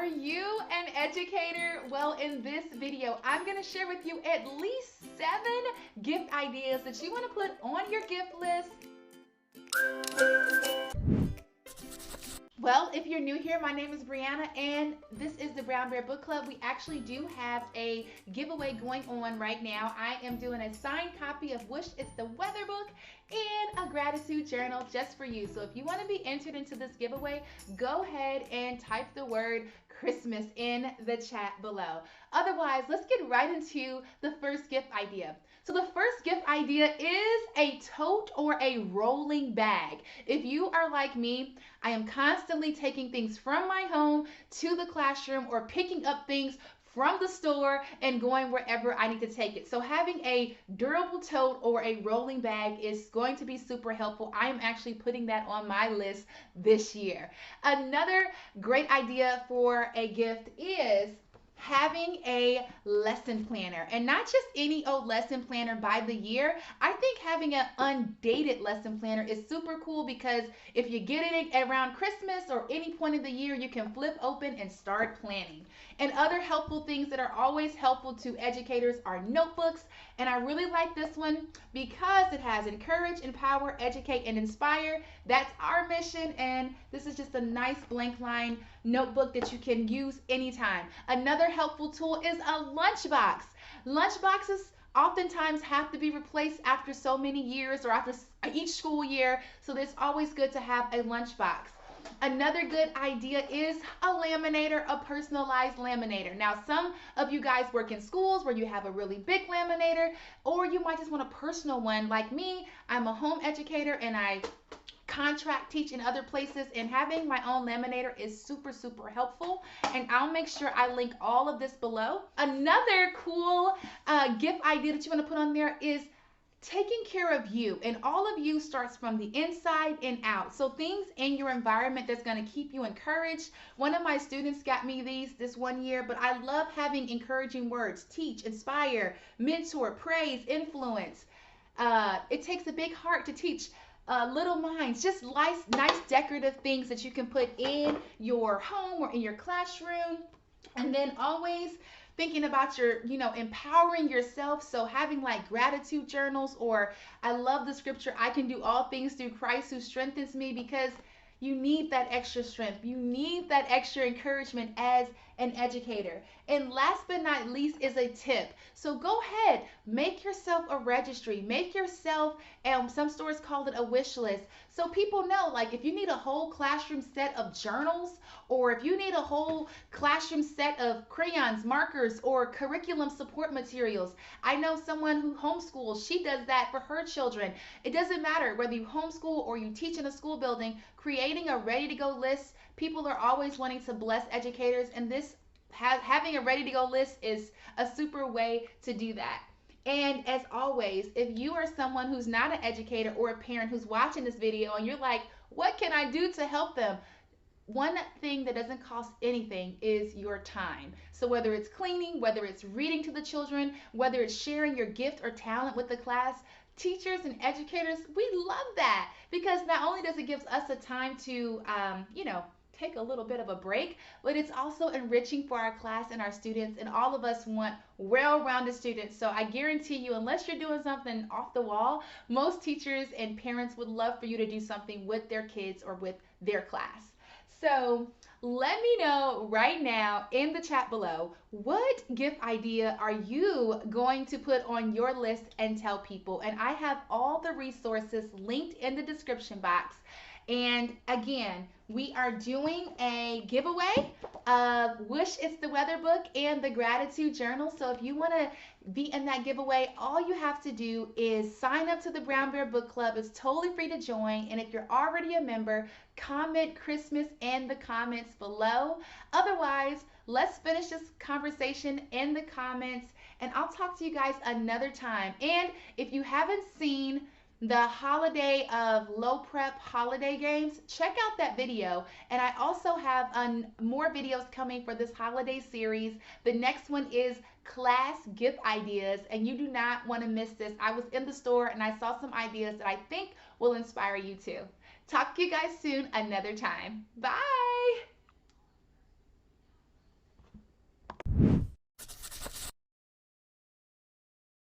Are you an educator? Well, in this video, I'm going to share with you at least 7 gift ideas that you want to put on your gift list. Well, if you're new here, my name is Brianna, and this is the Brown Bear Book Club. We actually do have a giveaway going on right now. I am doing a signed copy of Wish It's the Weather book and a gratitude journal just for you. So if you want to be entered into this giveaway, go ahead and type the word Christmas in the chat below. Otherwise, let's get right into the first gift idea. So the first gift idea is a tote or a rolling bag. If you are like me, I am constantly taking things from my home to the classroom or picking up things from the store and going wherever I need to take it. So having a durable tote or a rolling bag is going to be super helpful. I am actually putting that on my list this year. Another great idea for a gift is having a lesson planner, and not just any old lesson planner by the year. I think having an undated lesson planner is super cool because if you get it around Christmas or any point of the year, you can flip open and start planning. And other helpful things that are always helpful to educators are notebooks, and I really like this one because it has encourage, empower, educate, and inspire. That's our mission, and this is just a nice blank line notebook that you can use anytime. Another helpful tool is a lunchbox. Lunchboxes oftentimes have to be replaced after so many years or after each school year, so it's always good to have a lunchbox. Another good idea is a laminator, a personalized laminator. Now, some of you guys work in schools where you have a really big laminator, or you might just want a personal one. Like me, I'm a home educator and I contract teach in other places, and having my own laminator is super helpful, and I'll make sure I link all of this below. Another cool gift idea that you want to put on there is taking care of you, and all of you starts from the inside and out. So things in your environment that's going to keep you encouraged. One of my students got me these this one year, but I love having encouraging words: teach, inspire, mentor, praise, influence. It takes a big heart to teach little minds, just nice decorative things that you can put in your home or in your classroom. And then always thinking about your, empowering yourself. So having like gratitude journals, or I love the scripture, I can do all things through Christ who strengthens me, because you need that extra strength. You need that extra encouragement as an educator. And last but not least is a tip. So go ahead, make yourself a registry. Make yourself, some stores call it a wish list. So people know, like if you need a whole classroom set of journals, or if you need a whole classroom set of crayons, markers, or curriculum support materials. I know someone who homeschools, she does that for her children. It doesn't matter whether you homeschool or you teach in a school building, creating a ready-to-go list. People are always wanting to bless educators, and having a ready-to-go list is a super way to do that. And as always, if you are someone who's not an educator or a parent who's watching this video and you're like, what can I do to help them? One thing that doesn't cost anything is your time. So whether it's cleaning, whether it's reading to the children, whether it's sharing your gift or talent with the class, teachers and educators, we love that, because not only does it give us a time to, take a little bit of a break, but it's also enriching for our class and our students, and all of us want well-rounded students. So I guarantee you, unless you're doing something off the wall, most teachers and parents would love for you to do something with their kids or with their class. So let me know right now in the chat below, what gift idea are you going to put on your list and tell people? And I have all the resources linked in the description box. And again, we are doing a giveaway of Wish It's the Weather book and the gratitude journal. So if you want to be in that giveaway, all you have to do is sign up to the Brown Bear Book Club. It's totally free to join. And if you're already a member, comment Christmas in the comments below. Otherwise, let's finish this conversation in the comments, and I'll talk to you guys another time. And if you haven't seen the holiday of low prep holiday games, check out that video. And I also have more videos coming for this holiday series. The next one is class gift ideas, and you do not want to miss this. I was in the store and I saw some ideas that I think will inspire you too. Talk to you guys soon another time. Bye.